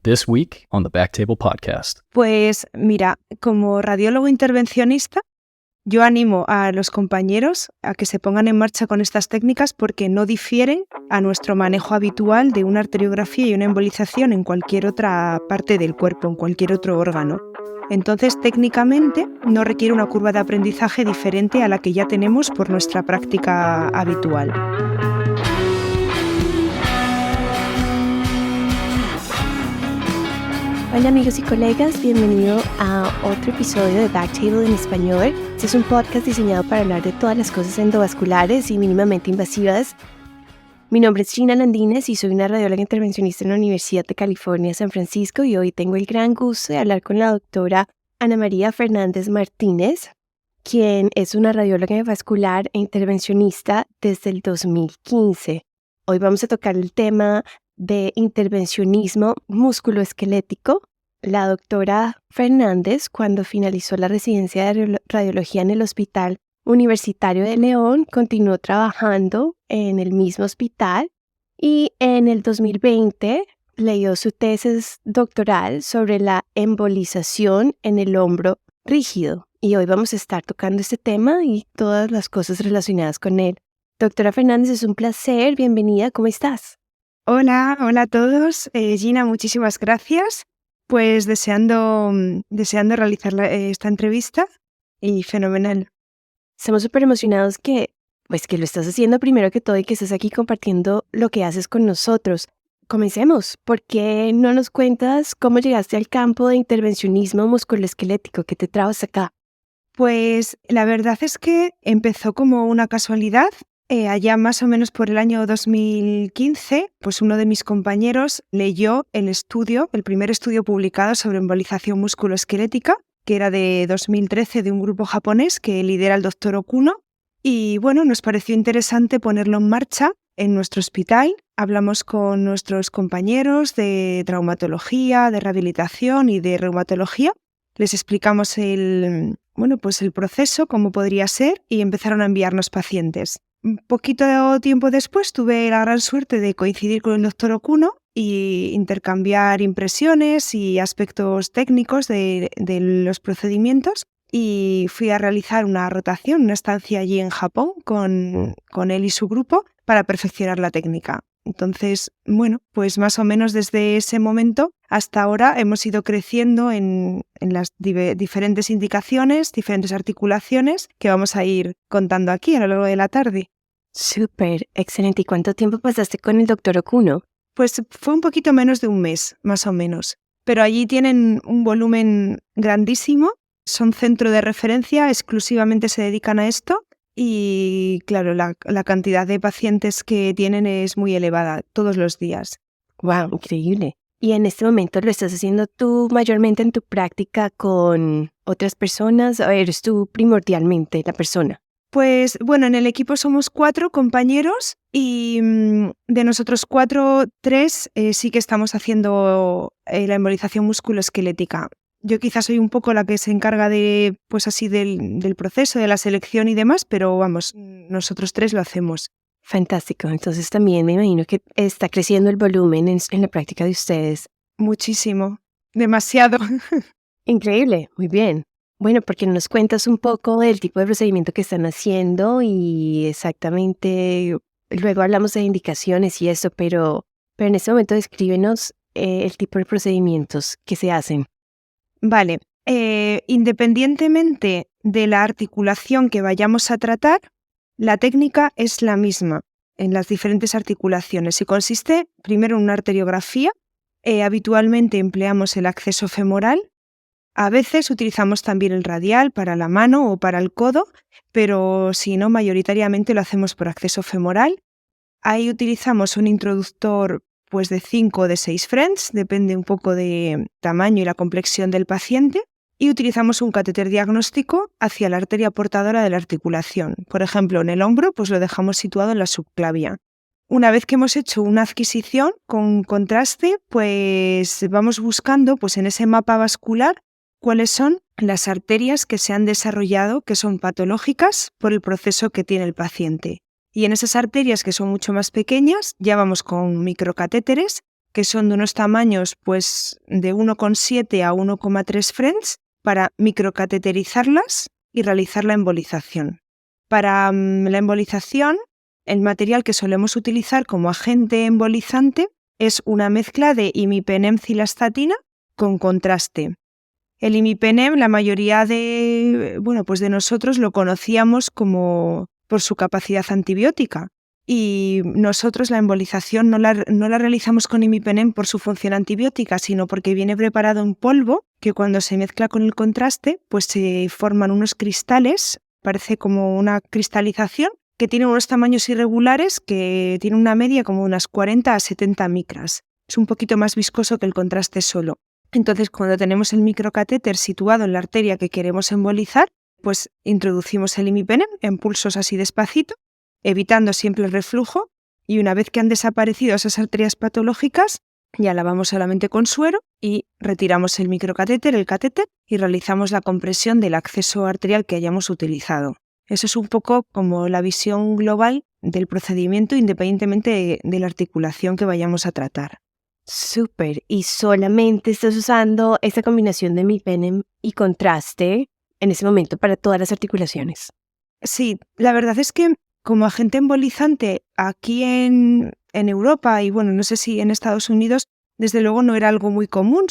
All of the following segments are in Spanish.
This week on the Backtable Podcast. Pues mira, como radiólogo intervencionista, yo animo a los compañeros a que se pongan en marcha con estas técnicas porque no difieren a nuestro manejo habitual de una arteriografía y una embolización en cualquier otra parte del cuerpo, en cualquier otro órgano. Entonces, técnicamente, no requiere una curva de aprendizaje diferente a la que ya tenemos por nuestra práctica habitual. Hola amigos y colegas, bienvenido a otro episodio de Backtable en español. Este es un podcast diseñado para hablar de todas las cosas endovasculares y mínimamente invasivas. Mi nombre es Gina Landines y soy una radióloga intervencionista en la Universidad de California, San Francisco, y hoy tengo el gran gusto de hablar con la doctora Ana María Fernández Martínez, quien es una radióloga vascular e intervencionista desde el 2015. Hoy vamos a tocar el tema de intervencionismo musculoesquelético. La doctora Fernández, cuando finalizó la residencia de radiología en el Hospital Universitario de León, continuó trabajando en el mismo hospital y en el 2020 leyó su tesis doctoral sobre la embolización en el hombro rígido. Y hoy vamos a estar tocando este tema y todas las cosas relacionadas con él. Doctora Fernández, es un placer. Bienvenida. ¿Cómo estás? Hola a todos. Gina, muchísimas gracias. Pues deseando realizar esta entrevista y fenomenal. Estamos súper emocionados que lo estás haciendo primero que todo y que estés aquí compartiendo lo que haces con nosotros. Comencemos. ¿Por qué no nos cuentas cómo llegaste al campo de intervencionismo musculoesquelético? ¿Qué te traes acá? Pues la verdad es que empezó como una casualidad. Allá más o menos por el año 2015, pues uno de mis compañeros leyó el primer estudio publicado sobre embolización musculoesquelética, que era de 2013 de un grupo japonés que lidera el doctor Okuno. Y bueno, nos pareció interesante ponerlo en marcha en nuestro hospital. Hablamos con nuestros compañeros de traumatología, de rehabilitación y de reumatología. Les explicamos el proceso, cómo podría ser, y empezaron a enviarnos pacientes. Un poquito tiempo después tuve la gran suerte de coincidir con el doctor Okuno y intercambiar impresiones y aspectos técnicos de los procedimientos, y fui a realizar una rotación, una estancia allí en Japón con él y su grupo para perfeccionar la técnica. Entonces, pues más o menos desde ese momento hasta ahora hemos ido creciendo en las diferentes indicaciones, diferentes articulaciones que vamos a ir contando aquí a lo largo de la tarde. Súper, excelente. ¿Y cuánto tiempo pasaste con el doctor Okuno? Pues fue un poquito menos de un mes, más o menos. Pero allí tienen un volumen grandísimo, son centro de referencia, exclusivamente se dedican a esto. Y claro, la cantidad de pacientes que tienen es muy elevada todos los días. ¡Wow! Increíble. ¿Y en este momento lo estás haciendo tú mayormente en tu práctica con otras personas o eres tú primordialmente la persona? Pues bueno, en el equipo somos 4 compañeros y de nosotros 4, 3 sí que estamos haciendo la embolización musculoesquelética. Yo quizás soy un poco la que se encarga del proceso, de la selección y demás, pero vamos, nosotros 3 lo hacemos. Fantástico. Entonces también me imagino que está creciendo el volumen en la práctica de ustedes. Muchísimo. Demasiado. Increíble. Muy bien. Bueno, porque nos cuentas un poco del tipo de procedimiento que están haciendo y exactamente, luego hablamos de indicaciones y eso, pero en este momento descríbenos el tipo de procedimientos que se hacen. Vale, independientemente de la articulación que vayamos a tratar, la técnica es la misma en las diferentes articulaciones y consiste primero en una arteriografía. Habitualmente empleamos el acceso femoral. A veces utilizamos también el radial para la mano o para el codo, pero si no, mayoritariamente lo hacemos por acceso femoral. Ahí utilizamos un introductor pues de 5 o de 6 French, depende un poco de tamaño y la complexión del paciente, y utilizamos un catéter diagnóstico hacia la arteria portadora de la articulación. Por ejemplo, en el hombro pues lo dejamos situado en la subclavia. Una vez que hemos hecho una adquisición con contraste, pues vamos buscando pues en ese mapa vascular cuáles son las arterias que se han desarrollado, que son patológicas por el proceso que tiene el paciente. Y en esas arterias que son mucho más pequeñas, ya vamos con microcatéteres que son de unos tamaños pues de 1,7 a 1,3 French, para microcateterizarlas y realizar la embolización. Para la embolización, el material que solemos utilizar como agente embolizante es una mezcla de imipenem-cilastatina con contraste. El imipenem, la mayoría de nosotros lo conocíamos como por su capacidad antibiótica, y nosotros la embolización no la realizamos con imipenem por su función antibiótica, sino porque viene preparado en polvo que cuando se mezcla con el contraste pues se forman unos cristales, parece como una cristalización, que tiene unos tamaños irregulares, que tiene una media como unas 40 a 70 micras. Es un poquito más viscoso que el contraste solo. Entonces, cuando tenemos el microcatéter situado en la arteria que queremos embolizar, pues introducimos el imipenem en pulsos así despacito, evitando siempre el reflujo, y una vez que han desaparecido esas arterias patológicas, ya lavamos solamente con suero y retiramos el microcatéter, el catéter, y realizamos la compresión del acceso arterial que hayamos utilizado. Eso es un poco como la visión global del procedimiento, independientemente de la articulación que vayamos a tratar. Súper. ¿Y solamente estás usando esta combinación de imipenem y contraste en ese momento para todas las articulaciones? Sí, la verdad es que como agente embolizante aquí en Europa y no sé si en Estados Unidos, desde luego no era algo muy común.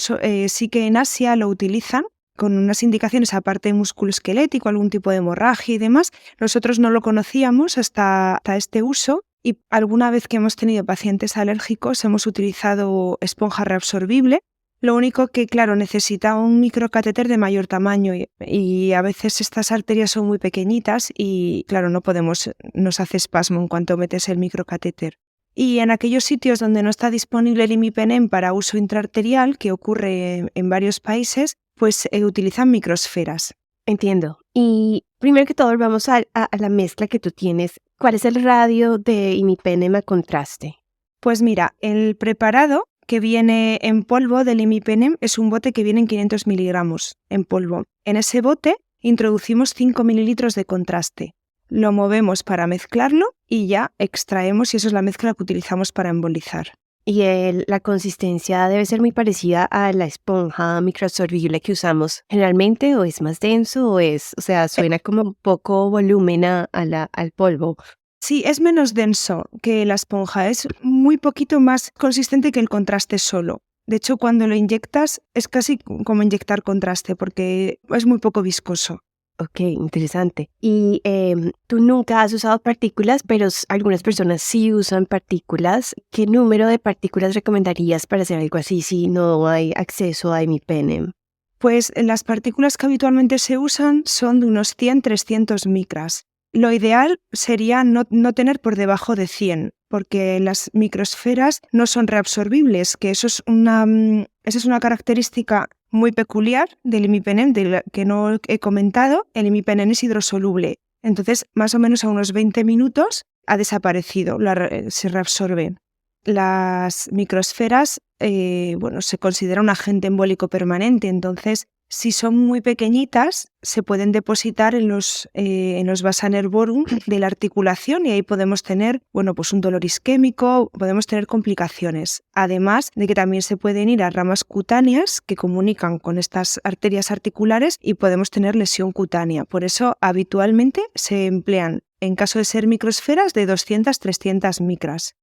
Sí que en Asia lo utilizan con unas indicaciones aparte de músculo esquelético, algún tipo de hemorragia y demás. Nosotros no lo conocíamos hasta este uso, y alguna vez que hemos tenido pacientes alérgicos hemos utilizado esponja reabsorbible. Lo único que, claro, necesita un microcatéter de mayor tamaño y a veces estas arterias son muy pequeñitas y, claro, nos hace espasmo en cuanto metes el microcatéter. Y en aquellos sitios donde no está disponible el imipenem para uso intraarterial, que ocurre en varios países, pues utilizan microsferas. Entiendo. Y primero que todo, vamos a la mezcla que tú tienes. ¿Cuál es el radio de imipenem a contraste? Pues mira, el preparado que viene en polvo del imipenem es un bote que viene en 500 miligramos en polvo. En ese bote introducimos 5 mililitros de contraste. Lo movemos para mezclarlo y ya extraemos, y eso es la mezcla que utilizamos para embolizar. Y la consistencia debe ser muy parecida a la esponja microabsorbible que usamos generalmente, o es más denso, o sea, suena como poco volumen al polvo. Sí, es menos denso que la esponja, es muy poquito más consistente que el contraste solo. De hecho, cuando lo inyectas es casi como inyectar contraste porque es muy poco viscoso. Ok, interesante. Y tú nunca has usado partículas, pero algunas personas sí usan partículas. ¿Qué número de partículas recomendarías para hacer algo así si no hay acceso a imipenem? Pues las partículas que habitualmente se usan son de unos 100-300 micras. Lo ideal sería no tener por debajo de 100, porque las microsferas no son reabsorbibles, que esa es una característica muy peculiar del imipenem, que no he comentado. El imipenem es hidrosoluble, entonces más o menos a unos 20 minutos ha desaparecido, se reabsorbe. Las microsferas se considera un agente embólico permanente, entonces si son muy pequeñitas se pueden depositar en los vasa nervorum de la articulación, y ahí podemos tener un dolor isquémico, podemos tener complicaciones. Además de que también se pueden ir a ramas cutáneas que comunican con estas arterias articulares y podemos tener lesión cutánea. Por eso habitualmente se emplean, en caso de ser microsferas, de 200-300 micras.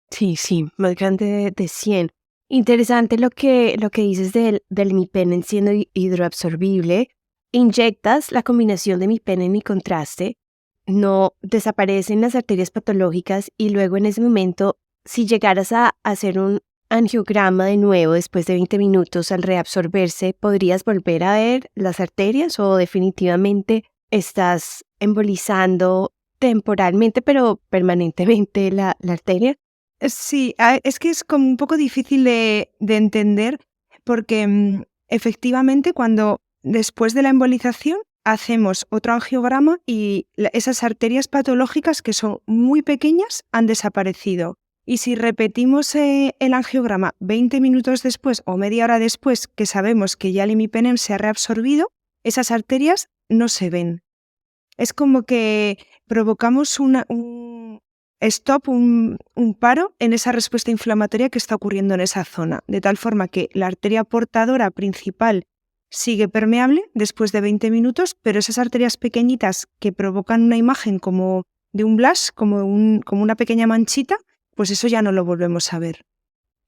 Sí, más grande de 100. Interesante lo que dices del imipenem siendo hidroabsorbible. Inyectas la combinación de imipenem y contraste, no desaparecen las arterias patológicas, y luego en ese momento, si llegaras a hacer un angiograma de nuevo después de 20 minutos al reabsorberse, ¿podrías volver a ver las arterias o definitivamente estás embolizando temporalmente pero permanentemente la arteria? Sí, es que es como un poco difícil de entender porque efectivamente cuando después de la embolización hacemos otro angiograma y esas arterias patológicas, que son muy pequeñas, han desaparecido. Y si repetimos el angiograma 20 minutos después o media hora después, que sabemos que ya el imipenem se ha reabsorbido, esas arterias no se ven. Es como que provocamos stop, un paro en esa respuesta inflamatoria que está ocurriendo en esa zona, de tal forma que la arteria portadora principal sigue permeable después de 20 minutos, pero esas arterias pequeñitas que provocan una imagen como de un blush, como una pequeña manchita, pues eso ya no lo volvemos a ver.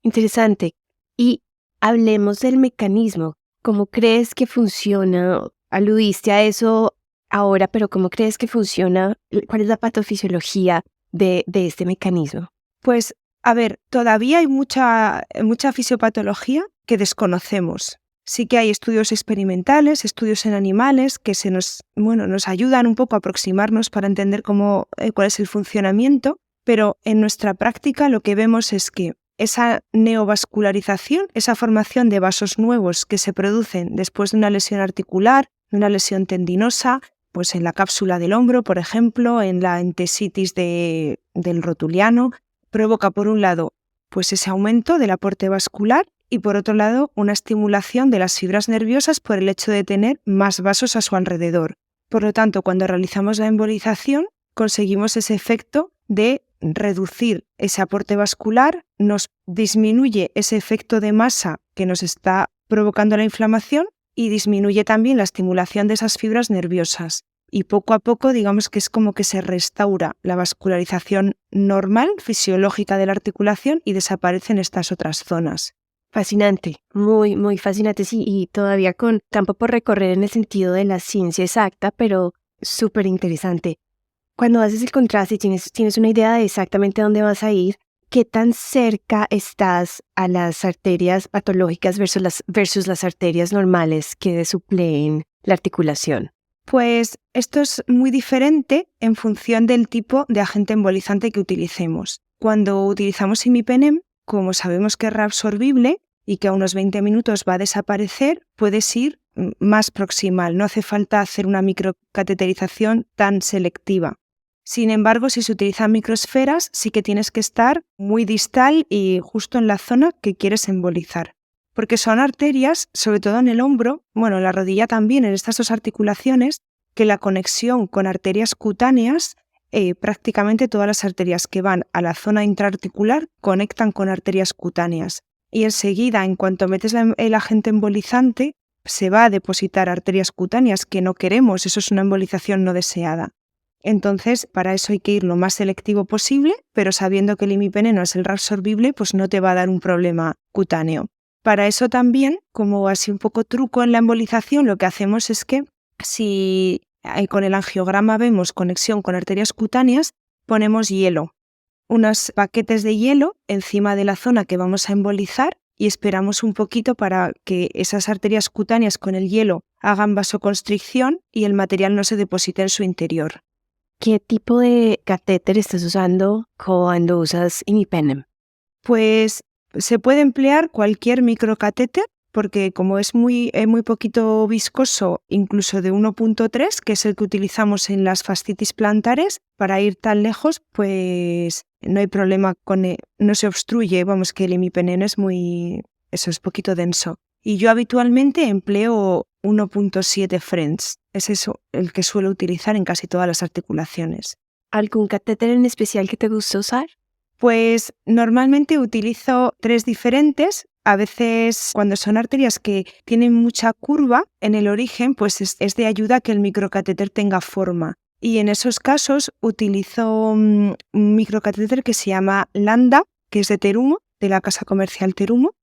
Interesante. Y hablemos del mecanismo. ¿Cómo crees que funciona? Aludiste a eso ahora, pero ¿cómo crees que funciona? ¿Cuál es la patofisiología de este mecanismo? Pues, a ver, todavía hay mucha fisiopatología que desconocemos. Sí que hay estudios experimentales, estudios en animales que nos ayudan un poco a aproximarnos para entender cuál es el funcionamiento, pero en nuestra práctica lo que vemos es que esa neovascularización, esa formación de vasos nuevos que se producen después de una lesión articular, de una lesión tendinosa, pues en la cápsula del hombro, por ejemplo, en la entesitis del rotuliano, provoca por un lado pues ese aumento del aporte vascular y por otro lado una estimulación de las fibras nerviosas por el hecho de tener más vasos a su alrededor. Por lo tanto, cuando realizamos la embolización, conseguimos ese efecto de reducir ese aporte vascular, nos disminuye ese efecto de masa que nos está provocando la inflamación y disminuye también la estimulación de esas fibras nerviosas. Y poco a poco, digamos que es como que se restaura la vascularización normal, fisiológica de la articulación y desaparecen estas otras zonas. Fascinante, muy, muy fascinante, sí, y todavía con campo por recorrer en el sentido de la ciencia exacta, pero súper interesante. Cuando haces el contraste y tienes una idea de exactamente dónde vas a ir, ¿qué tan cerca estás a las arterias patológicas versus las arterias normales que supleen la articulación? Pues esto es muy diferente en función del tipo de agente embolizante que utilicemos. Cuando utilizamos imipenem, como sabemos que es reabsorbible y que a unos 20 minutos va a desaparecer, puedes ir más proximal, no hace falta hacer una microcateterización tan selectiva. Sin embargo, si se utilizan microesferas, sí que tienes que estar muy distal y justo en la zona que quieres embolizar. Porque son arterias, sobre todo en el hombro, en la rodilla también, en estas dos articulaciones, que la conexión con arterias cutáneas, prácticamente todas las arterias que van a la zona intraarticular conectan con arterias cutáneas. Y enseguida, en cuanto metes el agente embolizante, se va a depositar arterias cutáneas que no queremos, eso es una embolización no deseada. Entonces, para eso hay que ir lo más selectivo posible, pero sabiendo que el imipeneno es el reabsorbible, pues no te va a dar un problema cutáneo. Para eso también, como así un poco truco en la embolización, lo que hacemos es que si con el angiograma vemos conexión con arterias cutáneas, ponemos hielo, unos paquetes de hielo encima de la zona que vamos a embolizar y esperamos un poquito para que esas arterias cutáneas con el hielo hagan vasoconstricción y el material no se deposite en su interior. ¿Qué tipo de catéter estás usando cuando usas imipenem? Pues se puede emplear cualquier microcatéter porque como es muy poquito viscoso, incluso de 1.3, que es el que utilizamos en las fascitis plantares, para ir tan lejos, pues no hay problema no se obstruye, que el imipenem es poquito denso. Y yo habitualmente empleo 1.7 French, es eso el que suelo utilizar en casi todas las articulaciones. ¿Algún catéter en especial que te gusta usar? Pues normalmente utilizo 3 diferentes. A veces cuando son arterias que tienen mucha curva en el origen, pues es de ayuda que el microcatéter tenga forma. Y en esos casos utilizo un microcatéter que se llama Landa, que es de Terumo, de la casa comercial Terumo.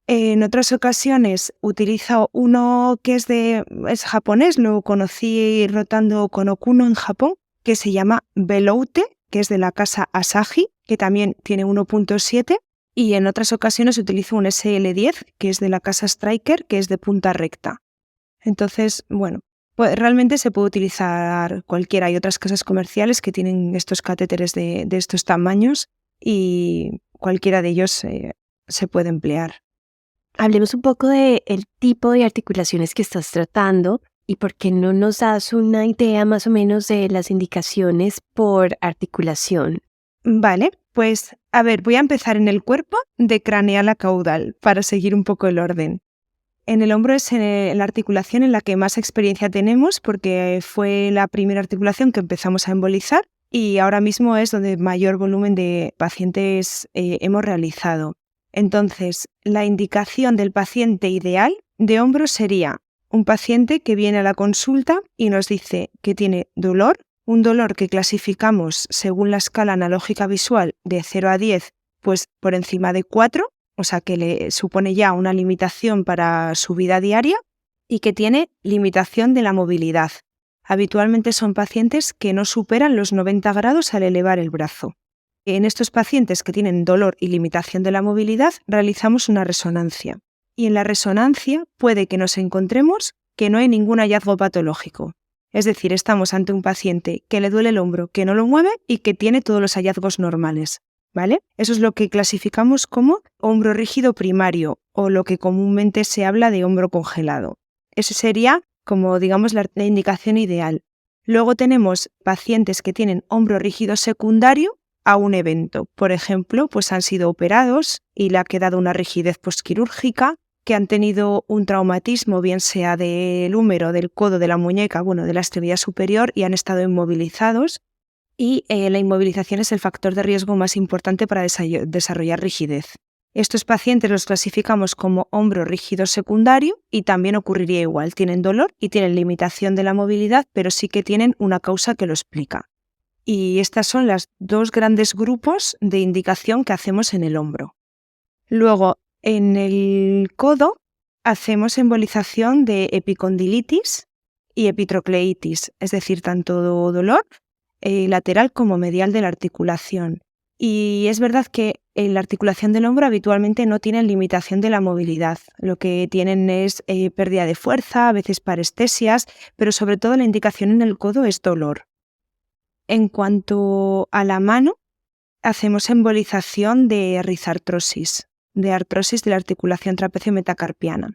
En otras ocasiones utilizo uno que es japonés, lo conocí rotando con Okuno en Japón, que se llama Veloute, que es de la casa Asahi, que también tiene 1.7, y en otras ocasiones utilizo un SL10, que es de la casa Stryker, que es de punta recta. Entonces, pues realmente se puede utilizar cualquiera. Hay otras casas comerciales que tienen estos catéteres de estos tamaños y cualquiera de ellos se puede emplear. Hablemos un poco del tipo de articulaciones que estás tratando y por qué no nos das una idea más o menos de las indicaciones por articulación. Vale, pues a ver, voy a empezar en el cuerpo de craneal a caudal para seguir un poco el orden. En el hombro es la articulación en la que más experiencia tenemos porque fue la primera articulación que empezamos a embolizar y ahora mismo es donde mayor volumen de pacientes hemos realizado. Entonces, la indicación del paciente ideal de hombro sería un paciente que viene a la consulta y nos dice que tiene dolor, un dolor que clasificamos según la escala analógica visual de 0 a 10, pues por encima de 4, o sea que le supone ya una limitación para su vida diaria y que tiene limitación de la movilidad. Habitualmente son pacientes que no superan los 90 grados al elevar el brazo. En estos pacientes que tienen dolor y limitación de la movilidad, realizamos una resonancia. Y en la resonancia puede que nos encontremos que no hay ningún hallazgo patológico. Es decir, estamos ante un paciente que le duele el hombro, que no lo mueve y que tiene todos los hallazgos normales, ¿vale? Eso es lo que clasificamos como hombro rígido primario o lo que comúnmente se habla de hombro congelado. Eso sería como, digamos, la indicación ideal. Luego tenemos pacientes que tienen hombro rígido secundario a un evento. Por ejemplo, pues han sido operados y le ha quedado una rigidez postquirúrgica, que han tenido un traumatismo, bien sea del húmero, del codo, de la muñeca, bueno, de la extremidad superior y han estado inmovilizados. Y la inmovilización es el factor de riesgo más importante para desarrollar rigidez. Estos pacientes los clasificamos como hombro rígido secundario y también ocurriría igual. Tienen dolor y tienen limitación de la movilidad, pero sí que tienen una causa que lo explica. Y estas son los dos grandes grupos de indicación que hacemos en el hombro. Luego, en el codo, hacemos embolización de epicondilitis y epitrocleitis, es decir, tanto dolor lateral como medial de la articulación. Y es verdad que en la articulación del hombro habitualmente no tienen limitación de la movilidad. Lo que tienen es pérdida de fuerza, a veces parestesias, pero sobre todo la indicación en el codo es dolor. En cuanto a la mano, hacemos embolización de rizartrosis, de artrosis de la articulación trapecio-metacarpiana.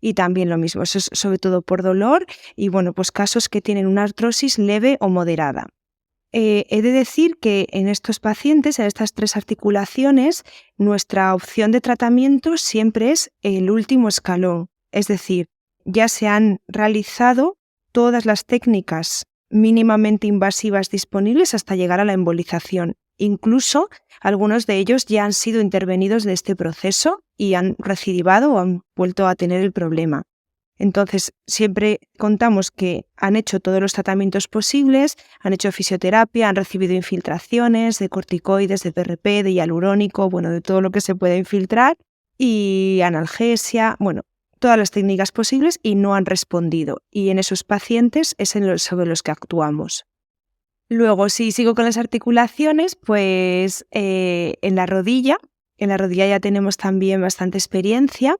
Y también lo mismo, eso es sobre todo por dolor y bueno, pues casos que tienen una artrosis leve o moderada. He de decir que en estos pacientes, en estas tres articulaciones, nuestra opción de tratamiento siempre es el último escalón. Es decir, ya se han realizado todas las técnicas mínimamente invasivas disponibles hasta llegar a la embolización. Incluso algunos de ellos ya han sido intervenidos de este proceso y han recidivado o han vuelto a tener el problema. Entonces, siempre contamos que han hecho todos los tratamientos posibles, han hecho fisioterapia, han recibido infiltraciones de corticoides, de PRP, de hialurónico, bueno, de todo lo que se puede infiltrar, y analgesia, bueno, todas las técnicas posibles y no han respondido. Y en esos pacientes es sobre los que actuamos. Luego, si sigo con las articulaciones, pues en la rodilla ya tenemos también bastante experiencia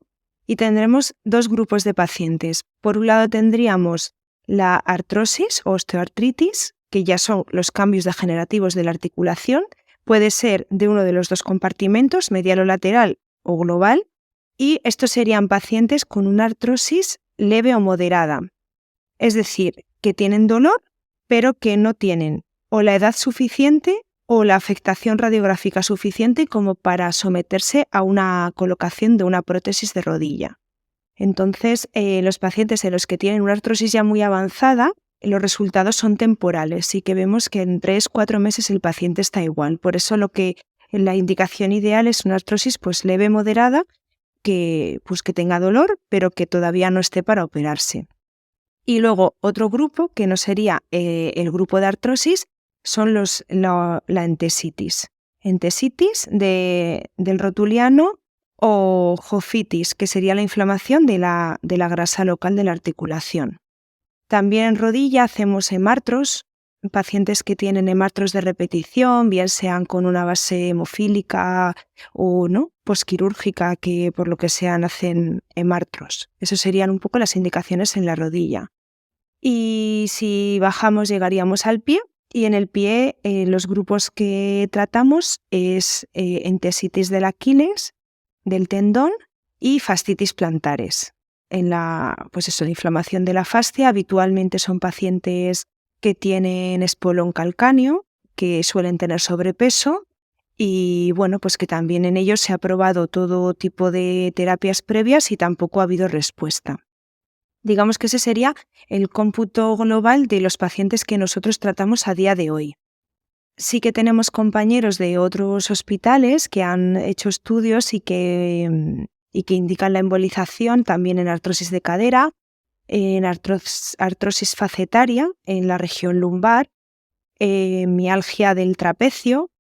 y tendremos dos grupos de pacientes. Por un lado tendríamos la artrosis o osteoartritis, que ya son los cambios degenerativos de la articulación. Puede ser de uno de los dos compartimentos, medial o lateral o global, y estos serían pacientes con una artrosis leve o moderada. Es decir, que tienen dolor, pero que no tienen o la edad suficiente o la afectación radiográfica suficiente como para someterse a una colocación de una prótesis de rodilla. Entonces, los pacientes en los que tienen una artrosis ya muy avanzada, los resultados son temporales y que vemos que en 3-4 meses el paciente está igual. Por eso la indicación ideal es una artrosis pues leve, moderada, que tenga dolor, pero que todavía no esté para operarse. Y luego otro grupo, que no sería el grupo de artrosis, son la entesitis. Entesitis del rotuliano o jofitis, que sería la inflamación de la grasa local de la articulación. También en rodilla hacemos hemartros, pacientes que tienen hemartros de repetición, bien sean con una base hemofílica o no, posquirúrgica, que por lo que sean hacen hemartros. Esas serían un poco las indicaciones en la rodilla. Y si bajamos llegaríamos al pie, y en el pie los grupos que tratamos es entesitis del Aquiles, del tendón y fascitis plantares. La inflamación de la fascia habitualmente son pacientes que tienen espolón calcáneo, que suelen tener sobrepeso y pues que también en ellos se ha probado todo tipo de terapias previas y tampoco ha habido respuesta. Digamos que ese sería el cómputo global de los pacientes que nosotros tratamos a día de hoy. sí que tenemos compañeros de otros hospitales que han hecho estudios y que indican la embolización también en artrosis de cadera, en artrosis facetaria en la región lumbar, mialgia del trapecio,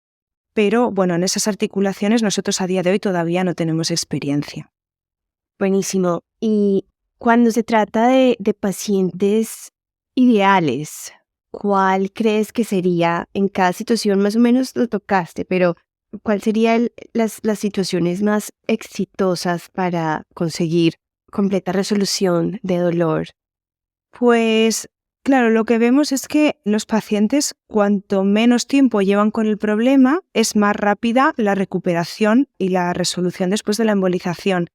pero bueno, en esas articulaciones nosotros a día de hoy todavía no tenemos experiencia. Buenísimo. Y cuando se trata de pacientes ideales, ¿cuál crees que sería en cada situación? Más o menos lo tocaste, pero ¿cuál serían las situaciones más exitosas para conseguir completa resolución de dolor? Pues claro, lo que vemos es que los pacientes, cuanto menos tiempo llevan con el problema, es más rápida la recuperación y la resolución después de la embolización.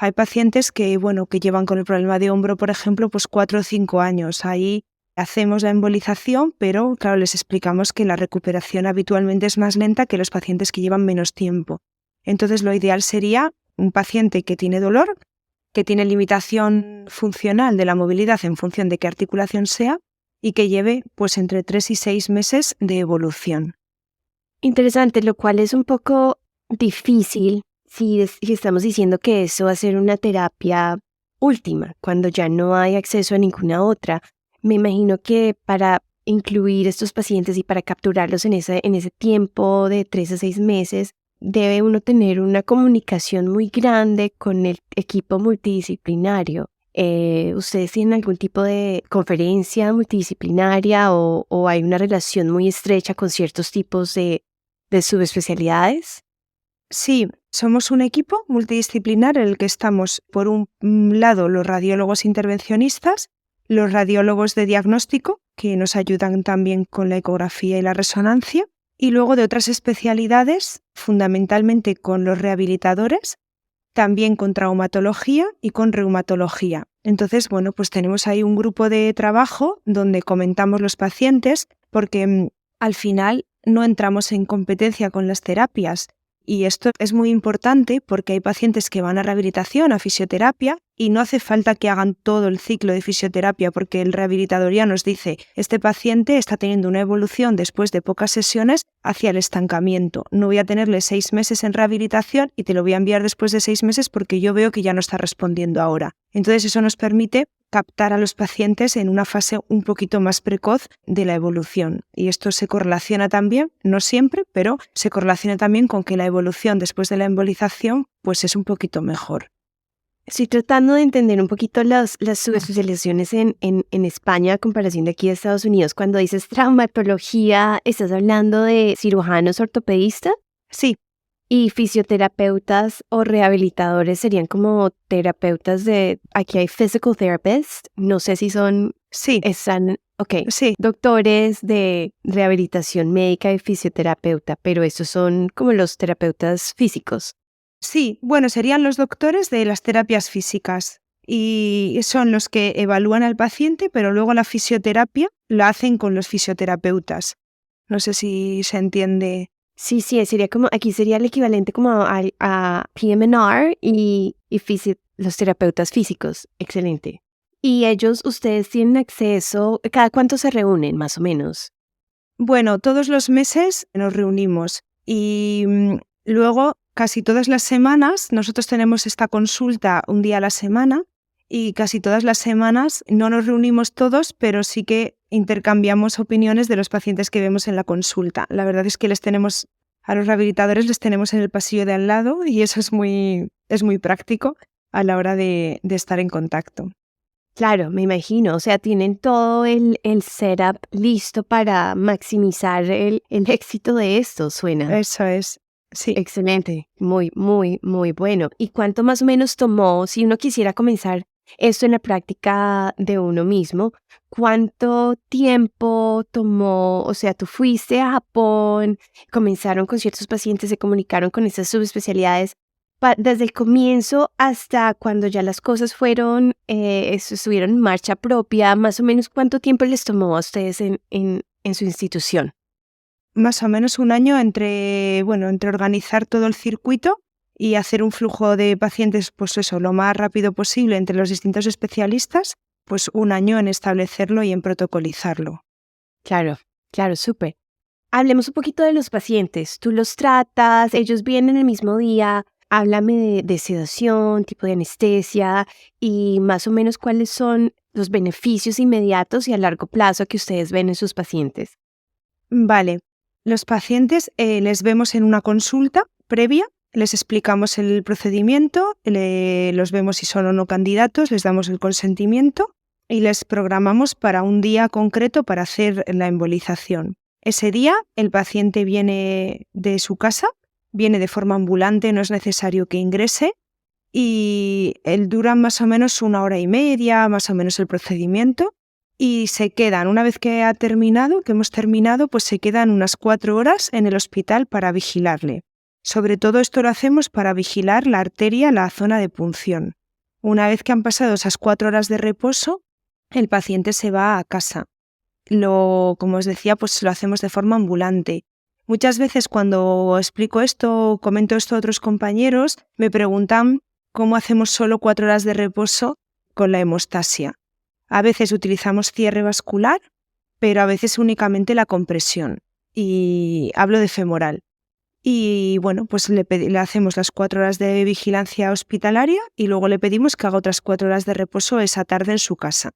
Hay pacientes que llevan con el problema de hombro, por ejemplo, pues 4 o 5 años. Ahí hacemos la embolización, pero claro, les explicamos que la recuperación habitualmente es más lenta que los pacientes que llevan menos tiempo. Entonces, lo ideal sería un paciente que tiene dolor, que tiene limitación funcional de la movilidad en función de qué articulación sea y que lleve pues entre 3 y 6 meses de evolución. Interesante, lo cual es un poco difícil si estamos diciendo que eso va a ser una terapia última, cuando ya no hay acceso a ninguna otra. Me imagino que para incluir estos pacientes y para capturarlos en ese tiempo de 3 a 6 meses, debe uno tener una comunicación muy grande con el equipo multidisciplinario. ¿Ustedes tienen algún tipo de conferencia multidisciplinaria o hay una relación muy estrecha con ciertos tipos de subespecialidades? Sí, somos un equipo multidisciplinar en el que estamos, por un lado, los radiólogos intervencionistas, los radiólogos de diagnóstico, que nos ayudan también con la ecografía y la resonancia, y luego de otras especialidades, fundamentalmente con los rehabilitadores, también con traumatología y con reumatología. Entonces, pues tenemos ahí un grupo de trabajo donde comentamos los pacientes, porque al final no entramos en competencia con las terapias. Y esto es muy importante porque hay pacientes que van a rehabilitación, a fisioterapia, y no hace falta que hagan todo el ciclo de fisioterapia porque el rehabilitador ya nos dice, este paciente está teniendo una evolución después de pocas sesiones hacia el estancamiento. No voy a tenerle 6 meses en rehabilitación y te lo voy a enviar después de 6 meses porque yo veo que ya no está respondiendo ahora. Entonces eso nos permite captar a los pacientes en una fase un poquito más precoz de la evolución. Y esto se correlaciona también, no siempre, pero se correlaciona también con que la evolución después de la embolización pues es un poquito mejor. Estoy tratando de entender un poquito las subespecializaciones en España a comparación de aquí a Estados Unidos. Cuando dices traumatología, ¿estás hablando de cirujanos ortopedistas? Sí. Y fisioterapeutas o rehabilitadores serían como terapeutas aquí hay physical therapists, no sé si son, sí, sí, doctores de rehabilitación médica y fisioterapeuta, pero estos son como los terapeutas físicos. Sí, serían los doctores de las terapias físicas y son los que evalúan al paciente, pero luego la fisioterapia la hacen con los fisioterapeutas. No sé si se entiende. Sí, sería como, aquí sería el equivalente como a PM&R y los terapeutas físicos. Excelente. ¿Y ustedes tienen acceso, cada cuánto se reúnen más o menos? Todos los meses nos reunimos y luego casi todas las semanas nosotros tenemos esta consulta un día a la semana y casi todas las semanas no nos reunimos todos, pero sí que intercambiamos opiniones de los pacientes que vemos en la consulta. La verdad es que a los rehabilitadores les tenemos en el pasillo de al lado y eso es muy práctico a la hora de estar en contacto. Claro, me imagino. O sea, tienen todo el setup listo para maximizar el éxito de esto, suena. Eso es. Sí. Excelente, muy, muy, muy bueno. ¿Y cuánto más o menos tomó, si uno quisiera comenzar esto en la práctica de uno mismo, cuánto tiempo tomó? O sea, tú fuiste a Japón, comenzaron con ciertos pacientes, se comunicaron con esas subespecialidades, desde el comienzo hasta cuando ya las cosas estuvieron en marcha propia, más o menos cuánto tiempo les tomó a ustedes en su institución. Más o menos un año entre organizar todo el circuito y hacer un flujo de pacientes, pues eso, lo más rápido posible entre los distintos especialistas, pues un año en establecerlo y en protocolizarlo. Claro, súper. Hablemos un poquito de los pacientes. Tú los tratas, ellos vienen el mismo día. Háblame de sedación, tipo de anestesia y más o menos cuáles son los beneficios inmediatos y a largo plazo que ustedes ven en sus pacientes. Vale, los pacientes les vemos en una consulta previa, les explicamos el procedimiento, los vemos si son o no candidatos, les damos el consentimiento y les programamos para un día concreto para hacer la embolización. Ese día el paciente viene de su casa, viene de forma ambulante, no es necesario que ingrese y dura más o menos 1 hora y media, más o menos el procedimiento y se quedan, una vez que hemos terminado, pues se quedan unas 4 horas en el hospital para vigilarle. Sobre todo esto lo hacemos para vigilar la arteria, la zona de punción. Una vez que han pasado esas 4 horas de reposo, el paciente se va a casa. Como os decía, pues lo hacemos de forma ambulante. Muchas veces cuando explico esto, comento esto a otros compañeros, me preguntan cómo hacemos solo 4 horas de reposo con la hemostasia. A veces utilizamos cierre vascular, pero a veces únicamente la compresión. Y hablo de femoral. Y bueno, pues le hacemos las 4 horas de vigilancia hospitalaria y luego le pedimos que haga otras 4 horas de reposo esa tarde en su casa.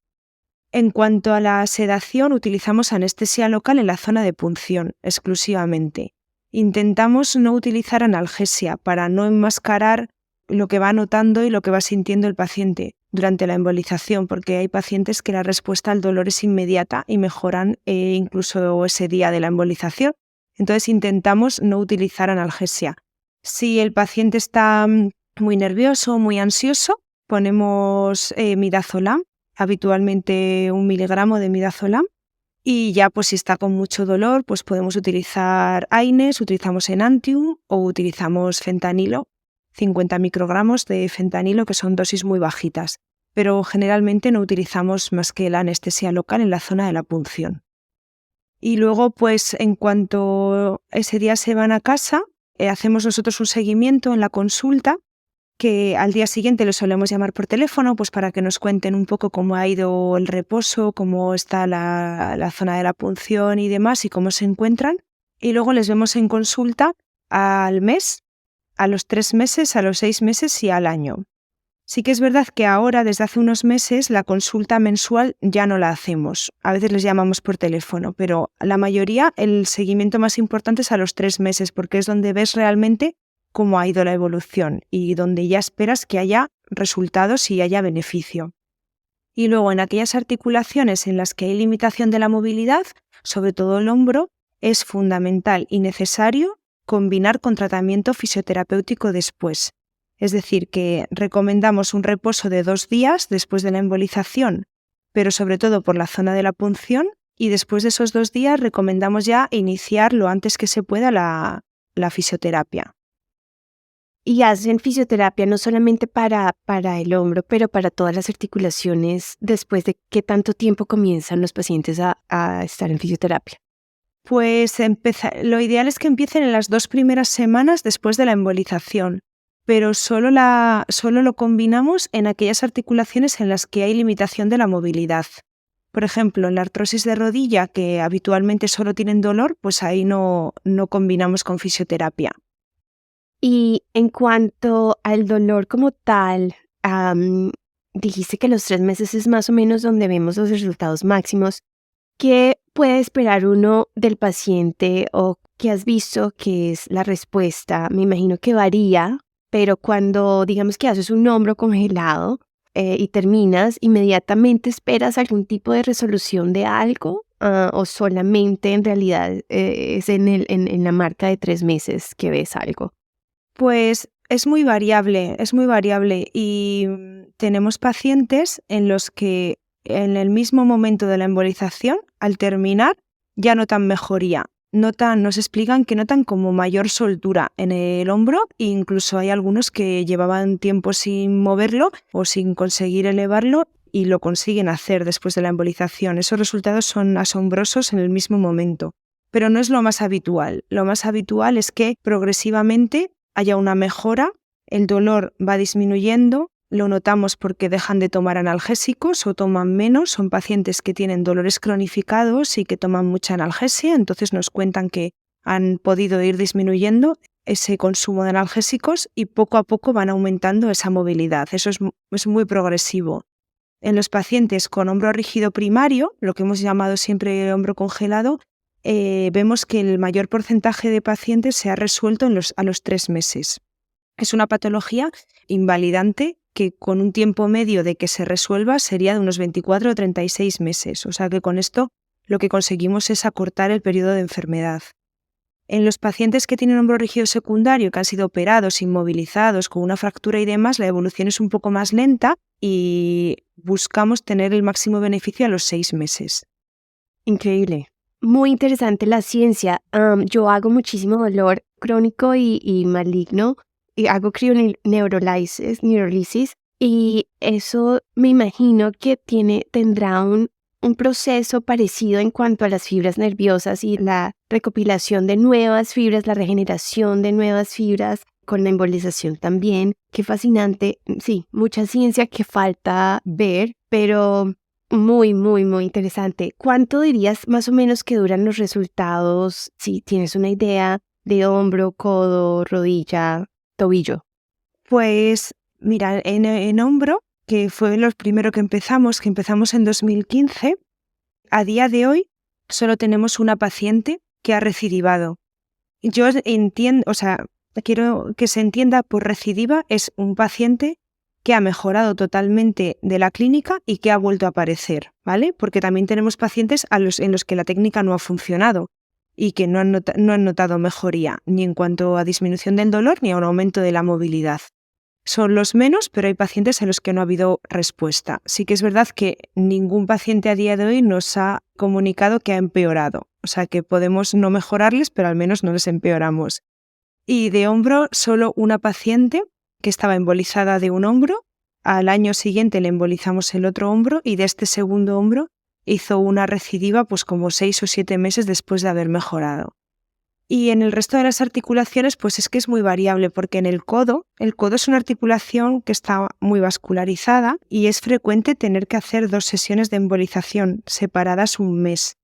En cuanto a la sedación, utilizamos anestesia local en la zona de punción, exclusivamente. Intentamos no utilizar analgesia para no enmascarar lo que va notando y lo que va sintiendo el paciente durante la embolización, porque hay pacientes que la respuesta al dolor es inmediata y mejoran incluso ese día de la embolización. Entonces intentamos no utilizar analgesia. Si el paciente está muy nervioso, muy ansioso, ponemos midazolam, habitualmente 1 miligramo de midazolam, y ya pues si está con mucho dolor, pues podemos utilizar AINES, utilizamos Enantium o utilizamos fentanilo, 50 microgramos de fentanilo, que son dosis muy bajitas, pero generalmente no utilizamos más que la anestesia local en la zona de la punción. Y luego, pues en cuanto ese día se van a casa, hacemos nosotros un seguimiento en la consulta, que al día siguiente les solemos llamar por teléfono pues para que nos cuenten un poco cómo ha ido el reposo, cómo está la zona de la punción y demás y cómo se encuentran. Y luego les vemos en consulta al mes, a los 3 meses, a los 6 meses y al año. Sí que es verdad que ahora, desde hace unos meses, la consulta mensual ya no la hacemos. A veces les llamamos por teléfono, pero la mayoría, el seguimiento más importante es a los 3 meses, porque es donde ves realmente cómo ha ido la evolución y donde ya esperas que haya resultados y haya beneficio. Y luego en aquellas articulaciones en las que hay limitación de la movilidad, sobre todo el hombro, es fundamental y necesario combinar con tratamiento fisioterapéutico después. Es decir, que recomendamos un reposo de 2 días después de la embolización, pero sobre todo por la zona de la punción, y después de esos 2 días recomendamos ya iniciar lo antes que se pueda la fisioterapia. Y hacen fisioterapia no solamente para el hombro, pero para todas las articulaciones. ¿Después de qué tanto tiempo comienzan los pacientes a estar en fisioterapia? Pues lo ideal es que empiecen en las 2 primeras semanas después de la embolización, pero solo lo combinamos en aquellas articulaciones en las que hay limitación de la movilidad. Por ejemplo, en la artrosis de rodilla, que habitualmente solo tienen dolor, pues ahí no combinamos con fisioterapia. Y en cuanto al dolor como tal, dijiste que los 3 meses es más o menos donde vemos los resultados máximos. ¿Qué puede esperar uno del paciente o qué has visto que es la respuesta? Me imagino que varía, pero cuando digamos que haces un hombro congelado y terminas, ¿inmediatamente esperas algún tipo de resolución de algo? ¿O solamente en realidad es en la marca de 3 meses que ves algo? Pues es muy variable y tenemos pacientes en los que en el mismo momento de la embolización, al terminar, ya notan mejoría. Nos explican que notan como mayor soltura en el hombro e incluso hay algunos que llevaban tiempo sin moverlo o sin conseguir elevarlo y lo consiguen hacer después de la embolización. Esos resultados son asombrosos en el mismo momento, pero no es lo más habitual. Lo más habitual es que progresivamente haya una mejora, el dolor va disminuyendo lo notamos porque dejan de tomar analgésicos o toman menos. Son pacientes que tienen dolores cronificados y que toman mucha analgesia, entonces nos cuentan que han podido ir disminuyendo ese consumo de analgésicos y poco a poco van aumentando esa movilidad. Eso es muy progresivo. En los pacientes con hombro rígido primario, lo que hemos llamado siempre hombro congelado, vemos que el mayor porcentaje de pacientes se ha resuelto a los 3 meses. Es una patología invalidante que con un tiempo medio de que se resuelva sería de unos 24 o 36 meses. O sea que con esto lo que conseguimos es acortar el periodo de enfermedad. En los pacientes que tienen hombro rígido secundario, que han sido operados, inmovilizados, con una fractura y demás, la evolución es un poco más lenta y buscamos tener el máximo beneficio a los 6 meses. Increíble. Muy interesante la ciencia. Yo hago muchísimo dolor crónico y maligno y hago neurolisis y eso me imagino que tendrá un proceso parecido en cuanto a las fibras nerviosas y la recopilación de nuevas fibras, la regeneración de nuevas fibras con la embolización también. Qué fascinante. Sí, mucha ciencia que falta ver, pero muy, muy, muy interesante. ¿Cuánto dirías más o menos que duran los resultados, si tienes una idea, de hombro, codo, rodilla, tobillo? Pues mira, en hombro, que fue lo primero que empezamos en 2015, a día de hoy solo tenemos una paciente que ha recidivado. Yo entiendo, quiero que se entienda por recidiva, es un paciente que ha mejorado totalmente de la clínica y que ha vuelto a aparecer, ¿vale? Porque también tenemos pacientes en los que la técnica no ha funcionado y que no han notado mejoría ni en cuanto a disminución del dolor ni a un aumento de la movilidad. Son los menos, pero hay pacientes en los que no ha habido respuesta. Sí que es verdad que ningún paciente a día de hoy nos ha comunicado que ha empeorado. O sea que podemos no mejorarles, pero al menos no les empeoramos. Y de hombro, solo una paciente que estaba embolizada de un hombro. Al año siguiente le embolizamos el otro hombro y de este segundo hombro hizo una recidiva pues como 6 o 7 meses después de haber mejorado. Y en el resto de las articulaciones pues es que es muy variable porque en el codo es una articulación que está muy vascularizada y es frecuente tener que hacer 2 sesiones de embolización separadas un mes.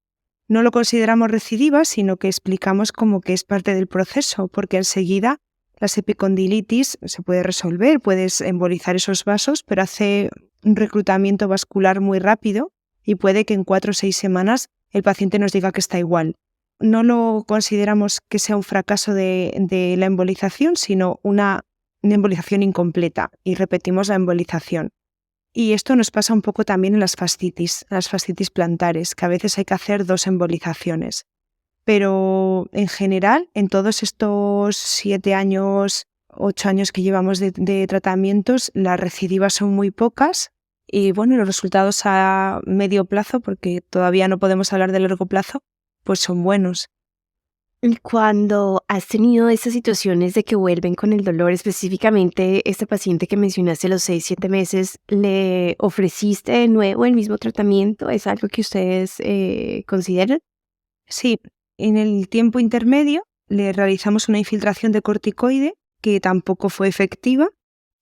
No lo consideramos recidiva, sino que explicamos como que es parte del proceso, porque enseguida las epicondilitis se puede resolver, puedes embolizar esos vasos, pero hace un reclutamiento vascular muy rápido y puede que en 4 o 6 semanas el paciente nos diga que está igual. No lo consideramos que sea un fracaso de la embolización, sino una embolización incompleta y repetimos la embolización. Y esto nos pasa un poco también en las fascitis plantares, que a veces hay que hacer 2 embolizaciones. Pero en general, en todos estos 7 años, 8 años que llevamos de tratamientos, las recidivas son muy pocas y bueno, los resultados a medio plazo, porque todavía no podemos hablar de largo plazo, pues son buenos. Y cuando has tenido estas situaciones de que vuelven con el dolor, específicamente esta paciente que mencionaste los 6-7 meses, ¿le ofreciste de nuevo el mismo tratamiento? ¿Es algo que ustedes consideran? Sí, en el tiempo intermedio le realizamos una infiltración de corticoide que tampoco fue efectiva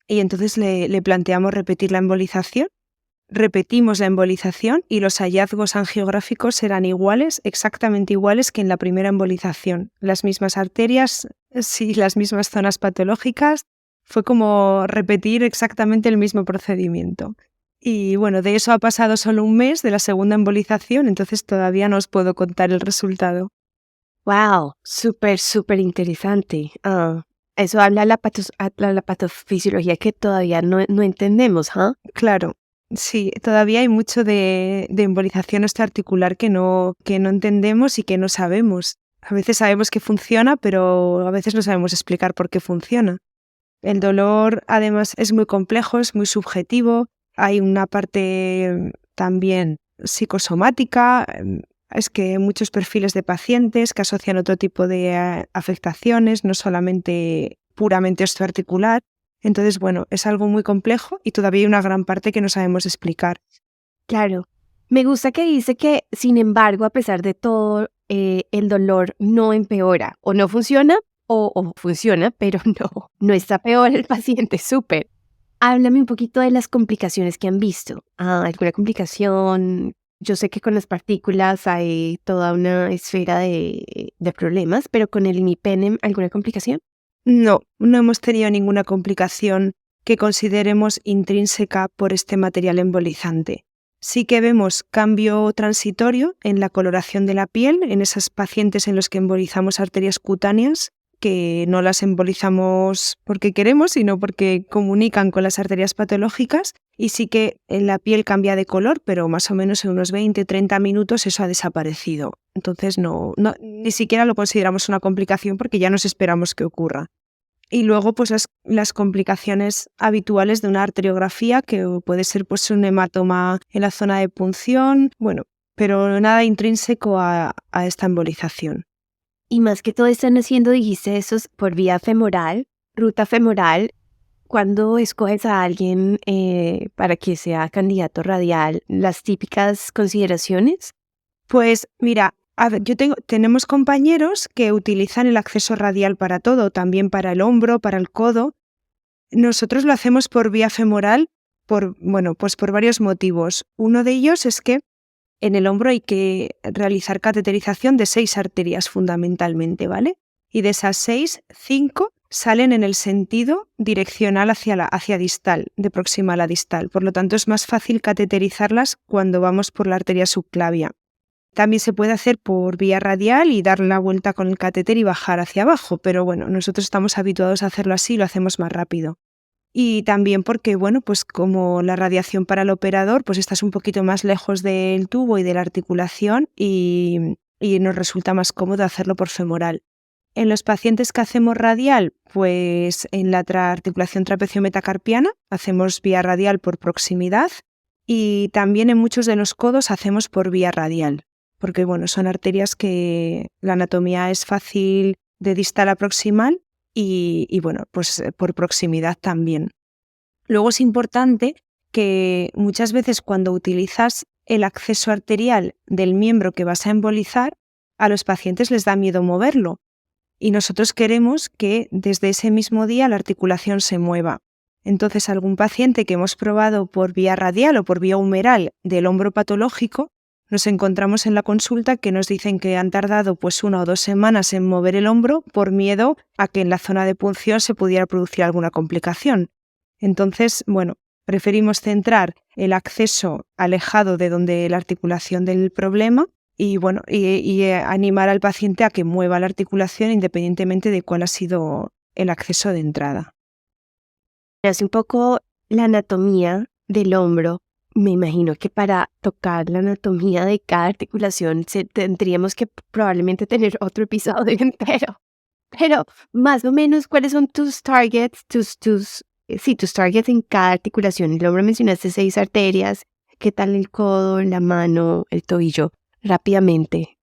y entonces le planteamos repetir la embolización. Repetimos la embolización y los hallazgos angiográficos eran iguales, exactamente iguales que en la primera embolización. Las mismas arterias, sí, las mismas zonas patológicas. Fue como repetir exactamente el mismo procedimiento. Y bueno, de eso ha pasado solo un mes de la segunda embolización, entonces todavía no os puedo contar el resultado. ¡Wow! Súper, súper interesante. Eso habla de la patofisiología que todavía no entendemos, ¿ah? Claro. Sí, todavía hay mucho de embolización osteoarticular que no entendemos y que no sabemos. A veces sabemos que funciona, pero a veces no sabemos explicar por qué funciona. El dolor, además, es muy complejo, es muy subjetivo. Hay una parte también psicosomática. Es que hay muchos perfiles de pacientes que asocian otro tipo de afectaciones, no solamente puramente osteoarticular. Entonces, bueno, es algo muy complejo y todavía hay una gran parte que no sabemos explicar. Claro. Me gusta que dice que, sin embargo, a pesar de todo, el dolor no empeora o no funciona o funciona, pero no está peor el paciente. Súper. Háblame un poquito de las complicaciones que han visto. ¿Alguna complicación? Yo sé que con las partículas hay toda una esfera de problemas, pero con el imipenem, ¿alguna complicación? No, no hemos tenido ninguna complicación que consideremos intrínseca por este material embolizante. Sí que vemos cambio transitorio en la coloración de la piel en esos pacientes en los que embolizamos arterias cutáneas, que no las embolizamos porque queremos, sino porque comunican con las arterias patológicas, y sí que la piel cambia de color, pero más o menos en unos 20-30 minutos eso ha desaparecido. Entonces ni siquiera lo consideramos una complicación porque ya nos esperamos que ocurra. Y luego pues las complicaciones habituales de una arteriografía, que puede ser pues un hematoma en la zona de punción, pero nada intrínseco a esta embolización. Y más que todo están haciendo, dijiste, eso por vía femoral, ruta femoral. ¿Cuándo escoges a alguien para que sea candidato radial? ¿Las típicas consideraciones? Pues mira, a ver, tenemos compañeros que utilizan el acceso radial para todo, también para el hombro, para el codo. Nosotros lo hacemos por vía femoral pues por varios motivos. Uno de ellos es que en el hombro hay que realizar cateterización de 6 arterias fundamentalmente, ¿vale? Y de esas 6, 5 salen en el sentido direccional hacia distal, de proximal a distal. Por lo tanto, es más fácil cateterizarlas cuando vamos por la arteria subclavia. También se puede hacer por vía radial y dar la vuelta con el catéter y bajar hacia abajo, pero nosotros estamos habituados a hacerlo así y lo hacemos más rápido. Y también porque, pues como la radiación para el operador, pues estás un poquito más lejos del tubo y de la articulación y nos resulta más cómodo hacerlo por femoral. En los pacientes que hacemos radial, pues en la articulación trapecio-metacarpiana hacemos vía radial por proximidad, y también en muchos de los codos hacemos por vía radial, porque son arterias que la anatomía es fácil de distal a proximal y pues por proximidad también. Luego es importante que muchas veces cuando utilizas el acceso arterial del miembro que vas a embolizar, a los pacientes les da miedo moverlo, y nosotros queremos que desde ese mismo día la articulación se mueva. Entonces, algún paciente que hemos probado por vía radial o por vía humeral del hombro patológico, nos encontramos en la consulta que nos dicen que han tardado pues 1 o 2 semanas en mover el hombro por miedo a que en la zona de punción se pudiera producir alguna complicación. Entonces, preferimos centrar el acceso alejado de donde la articulación del problema y animar al paciente a que mueva la articulación independientemente de cuál ha sido el acceso de entrada. Hace un poco la anatomía del hombro. Me imagino que para tocar la anatomía de cada articulación tendríamos que probablemente tener otro episodio entero. Pero más o menos, ¿cuáles son tus targets, tus targets en cada articulación? El hombro mencionaste 6 arterias. ¿Qué tal el codo, la mano, el tobillo? Rápidamente.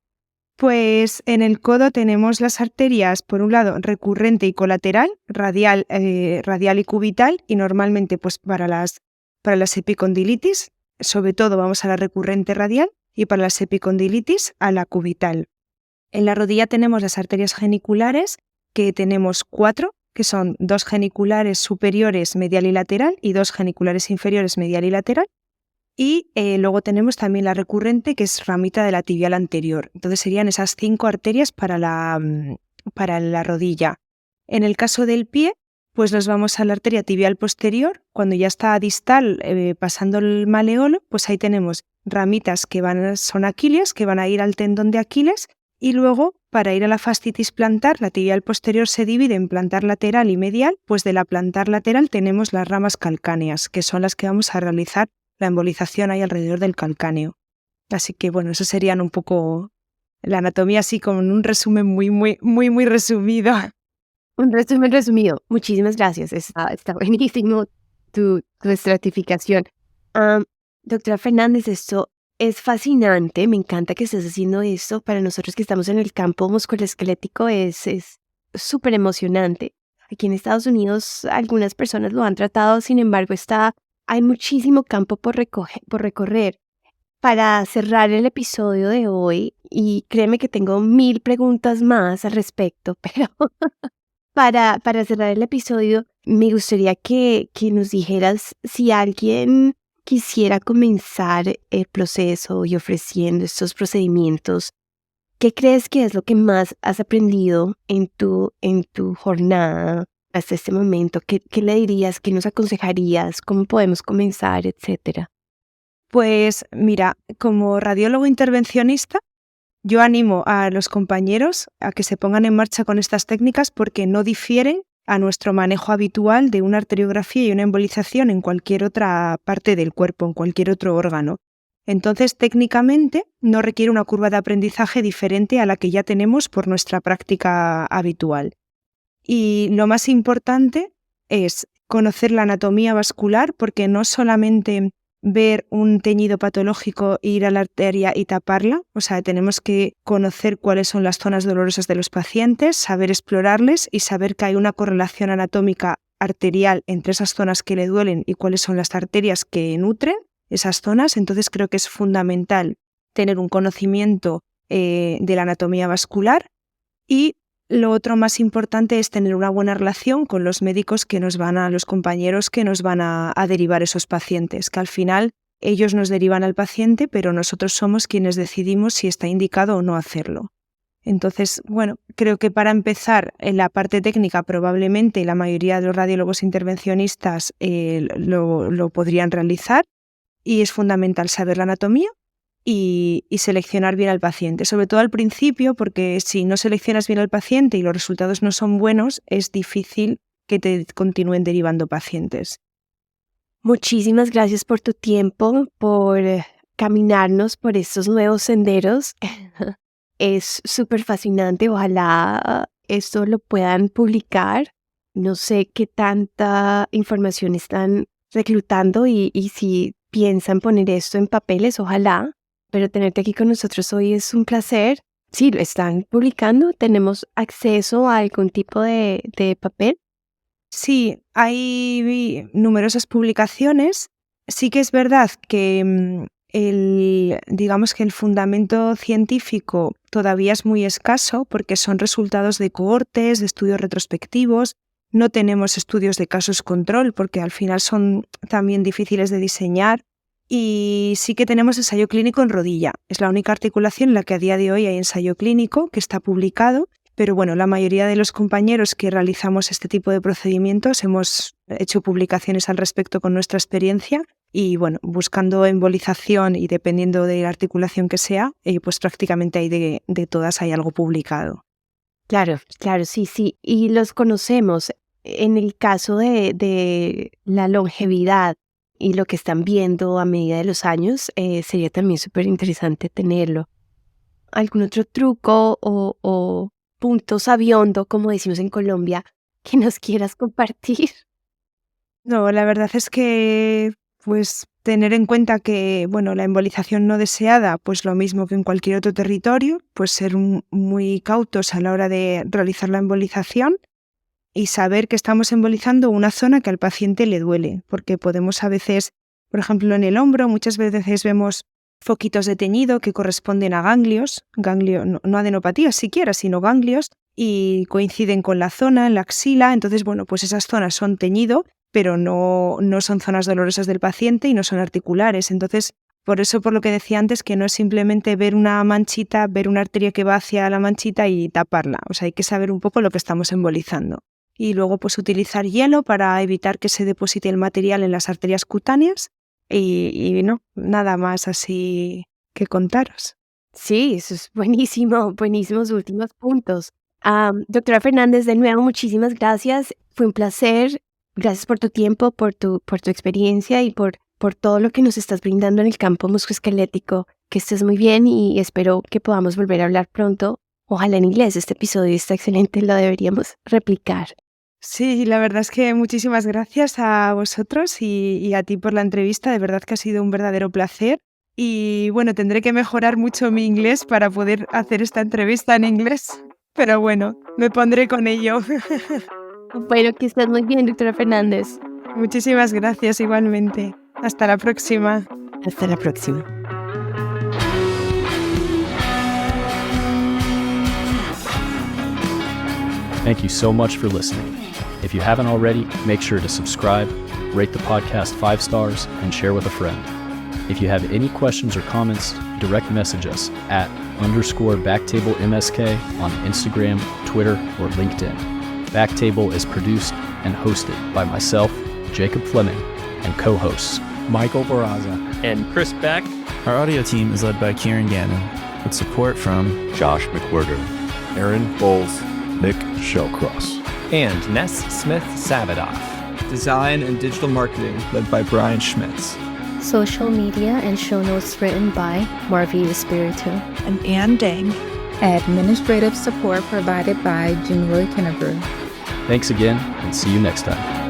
Pues en el codo tenemos las arterias, por un lado, recurrente y colateral, radial y cubital, y normalmente pues para las epicondilitis, sobre todo vamos a la recurrente radial, y para las epicondilitis a la cubital. En la rodilla tenemos las arterias geniculares, que tenemos 4, que son 2 geniculares superiores medial y lateral y 2 geniculares inferiores medial y lateral. Y luego tenemos también la recurrente, que es ramita de la tibial anterior. Entonces serían esas 5 arterias para la rodilla. En el caso del pie, pues nos vamos a la arteria tibial posterior. Cuando ya está distal, pasando el maleolo, pues ahí tenemos ramitas que son aquilias, que van a ir al tendón de Aquiles. Y luego, para ir a la fascitis plantar, la tibial posterior se divide en plantar lateral y medial. Pues de la plantar lateral tenemos las ramas calcáneas, que son las que vamos a realizar la embolización ahí alrededor del calcáneo. Así que eso serían un poco la anatomía, así como un resumen muy, muy, muy, muy resumido. Un resumen resumido. Muchísimas gracias. Está buenísimo tu estratificación. Doctora Fernández, esto es fascinante. Me encanta que estés haciendo esto. Para nosotros que estamos en el campo musculoesquelético es súper emocionante. Aquí en Estados Unidos algunas personas lo han tratado, sin embargo hay muchísimo campo por recorrer. Para cerrar el episodio de hoy, y créeme que tengo 1000 preguntas más al respecto, pero para cerrar el episodio, me gustaría que nos dijeras si alguien quisiera comenzar el proceso y ofreciendo estos procedimientos, ¿qué crees que es lo que más has aprendido en tu jornada hasta este momento? ¿Qué le dirías? ¿Qué nos aconsejarías? ¿Cómo podemos comenzar, etcétera? Pues mira, como radiólogo intervencionista, yo animo a los compañeros a que se pongan en marcha con estas técnicas porque no difieren a nuestro manejo habitual de una arteriografía y una embolización en cualquier otra parte del cuerpo, en cualquier otro órgano. Entonces, técnicamente, no requiere una curva de aprendizaje diferente a la que ya tenemos por nuestra práctica habitual. Y lo más importante es conocer la anatomía vascular, porque no solamente ver un teñido patológico e ir a la arteria y taparla, o sea, tenemos que conocer cuáles son las zonas dolorosas de los pacientes, saber explorarles y saber que hay una correlación anatómica arterial entre esas zonas que le duelen y cuáles son las arterias que nutren esas zonas. Entonces creo que es fundamental tener un conocimiento de la anatomía vascular, y lo otro más importante es tener una buena relación con los médicos los compañeros que nos van a derivar esos pacientes, que al final ellos nos derivan al paciente, pero nosotros somos quienes decidimos si está indicado o no hacerlo. Entonces, bueno, creo que para empezar en la parte técnica probablemente la mayoría de los radiólogos intervencionistas lo podrían realizar, y es fundamental saber la anatomía y seleccionar bien al paciente, sobre todo al principio, porque si no seleccionas bien al paciente y los resultados no son buenos, es difícil que te continúen derivando pacientes. Muchísimas gracias por tu tiempo, por caminarnos por estos nuevos senderos. Es súper fascinante, ojalá esto lo puedan publicar. No sé qué tanta información están reclutando y si piensan poner esto en papeles, ojalá. Pero tenerte aquí con nosotros hoy es un placer. Sí, lo están publicando. ¿Tenemos acceso a algún tipo de papel? Sí, hay numerosas publicaciones. Sí que es verdad que digamos que el fundamento científico todavía es muy escaso porque son resultados de cohortes, de estudios retrospectivos. No tenemos estudios de casos control porque al final son también difíciles de diseñar. Y sí que tenemos ensayo clínico en rodilla. Es la única articulación en la que a día de hoy hay ensayo clínico que está publicado, pero bueno, la mayoría de los compañeros que realizamos este tipo de procedimientos hemos hecho publicaciones al respecto con nuestra experiencia y bueno, buscando embolización y dependiendo de la articulación que sea, pues prácticamente hay de todas hay algo publicado. Claro, sí. Y los conocemos. En el caso de la longevidad y lo que están viendo a medida de los años, sería también súper interesante tenerlo. ¿Algún otro truco o punto sabiondo, como decimos en Colombia, que nos quieras compartir? No, la verdad es que pues tener en cuenta que bueno, la embolización no deseada, pues lo mismo que en cualquier otro territorio, pues ser muy cautos a la hora de realizar la embolización. Y saber que estamos embolizando una zona que al paciente le duele, porque podemos a veces, por ejemplo en el hombro, muchas veces vemos foquitos de teñido que corresponden a ganglios, no adenopatías siquiera, sino ganglios, y coinciden con la zona, en la axila. Entonces, bueno, pues esas zonas son teñido, pero no son zonas dolorosas del paciente y no son articulares. Entonces, por eso, por lo que decía antes, que no es simplemente ver una manchita, ver una arteria que va hacia la manchita y taparla. O sea, hay que saber un poco lo que estamos embolizando. Y luego pues utilizar hielo para evitar que se deposite el material en las arterias cutáneas y no, nada más así que contaros. Sí, eso es buenísimos últimos puntos. Doctora Fernández, de nuevo, muchísimas gracias. Fue un placer. Gracias por tu tiempo, por tu experiencia y por todo lo que nos estás brindando en el campo musculoesquelético. Que estés muy bien y espero que podamos volver a hablar pronto. Ojalá en inglés. Este episodio está excelente, lo deberíamos replicar. Sí, la verdad es que muchísimas gracias a vosotros y a ti por la entrevista. De verdad que ha sido un verdadero placer. Y bueno, tendré que mejorar mucho mi inglés para poder hacer esta entrevista en inglés. Pero bueno, me pondré con ello. Bueno, que estés muy bien, doctora Fernández. Muchísimas gracias igualmente. Hasta la próxima. Hasta la próxima. Thank you so much for listening. If you haven't already, make sure to subscribe, rate the podcast 5 stars, and share with a friend. If you have any questions or comments, direct message us at _BacktableMSK on Instagram, Twitter, or LinkedIn. Backtable is produced and hosted by myself, Jacob Fleming, and co-hosts Michael Barraza, and Chris Beck. Our audio team is led by Kieran Gannon, with support from Josh McWhirter, Aaron Bowles, Nick Shellcross, and Ness Smith-Savadoff. Design and digital marketing led by Brian Schmitz. Social media and show notes written by Marvi Espiritu and Ann Dang. Administrative support provided by Junroy Kennebrew. Thanks again, and see you next time.